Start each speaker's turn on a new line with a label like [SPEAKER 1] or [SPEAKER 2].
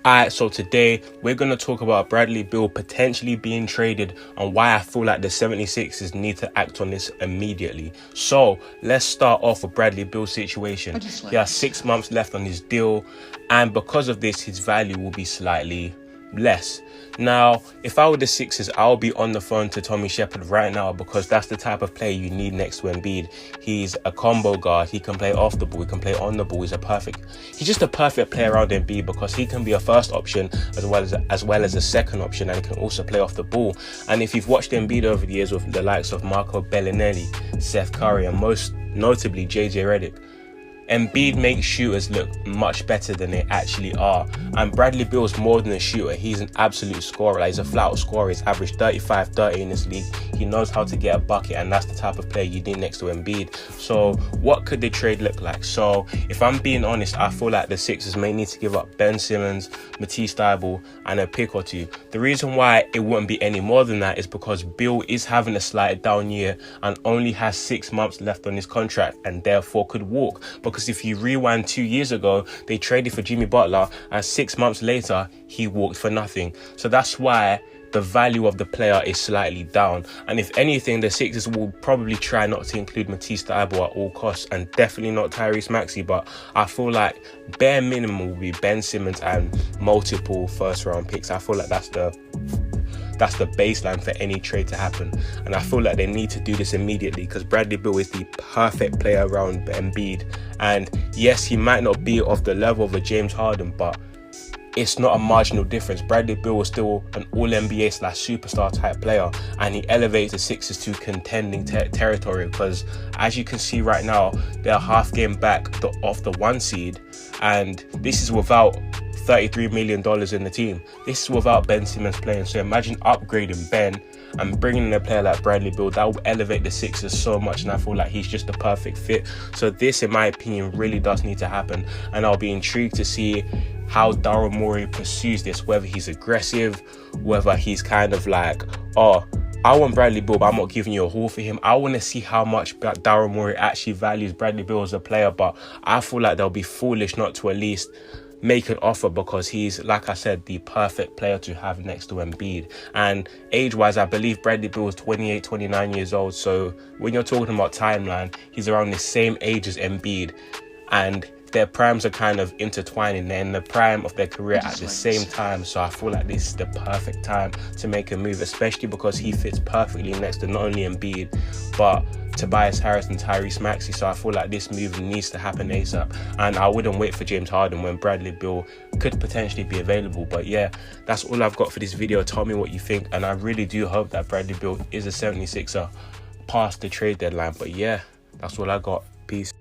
[SPEAKER 1] Alright, so today we're going to talk about Bradley Beal potentially being traded and why I feel like the 76ers need to act on this immediately. So let's start off with Bradley Beal's situation. He has 6 months left on his deal, and because of this, his value will be slightly less. Now, if I were the Sixers, I'll be on the phone to Tommy Shepherd right now, because that's the type of player you need next to Embiid. He's a combo guard. He can play off the ball. He can play on the ball. He's just a perfect player around Embiid, because he can be a first option as well as a second option, and he can also play off the ball. And if you've watched Embiid over the years with the likes of Marco Bellinelli, Seth Curry, and most notably JJ Redick, Embiid makes shooters look much better than they actually are. And Bradley Beal's more than a shooter. He's an absolute scorer. Like, he's a flat-out scorer. He's averaged 35-30 in this league. He knows how to get a bucket, and that's the type of player you need next to Embiid. So what could the trade look like? So if I'm being honest, I feel like the Sixers may need to give up Ben Simmons, Matisse Thybulle, and a pick or two. The reason why it wouldn't be any more than that is because Beal is having a slight down year and only has 6 months left on his contract, and therefore could walk. Because if you rewind 2 years ago, they traded for Jimmy Butler, and 6 months later, he walked for nothing. So that's why the value of the player is slightly down. And if anything, the Sixers will probably try not to include Matisse Thybulle at all costs, and definitely not Tyrese Maxey. But I feel like bare minimum will be Ben Simmons and multiple first round picks. I feel like that's the baseline for any trade to happen, and I feel like they need to do this immediately, because Bradley Beal is the perfect player around Embiid. And yes, he might not be of the level of a James Harden, but it's not a marginal difference. Bradley Beal is still an all-NBA / superstar type player, and he elevates the Sixers to contending territory, because as you can see right now, they're half game back off the 1 seed, and this is without $33 million in the team. This is without Ben Simmons playing. So imagine upgrading Ben and bringing in a player like Bradley Beal. That will elevate the Sixers so much, and I feel like he's just the perfect fit. So this, in my opinion, really does need to happen, and I'll be intrigued to see how Daryl Morey pursues this, whether he's aggressive, whether he's kind of like, oh, I want Bradley Beal, but I'm not giving you a haul for him. I want to see how much Daryl Morey actually values Bradley Beal as a player, but I feel like they'll be foolish not to at least make an offer, because he's, like I said, the perfect player to have next to Embiid. And age-wise, I believe Bradley Beal is 28, 29 years old. So when you're talking about timeline, he's around the same age as Embiid, and their primes are kind of intertwining. They're in the prime of their career at the same time. So I feel like this is the perfect time to make a move, especially because he fits perfectly next to not only Embiid, but Tobias Harris and Tyrese Maxey. So I feel like this move needs to happen ASAP, and I wouldn't wait for James Harden when Bradley Beal could potentially be available. But yeah, that's all I've got for this video. Tell me what you think, and I really do hope that Bradley Beal is a 76er past the trade deadline. But yeah, that's all I got. Peace.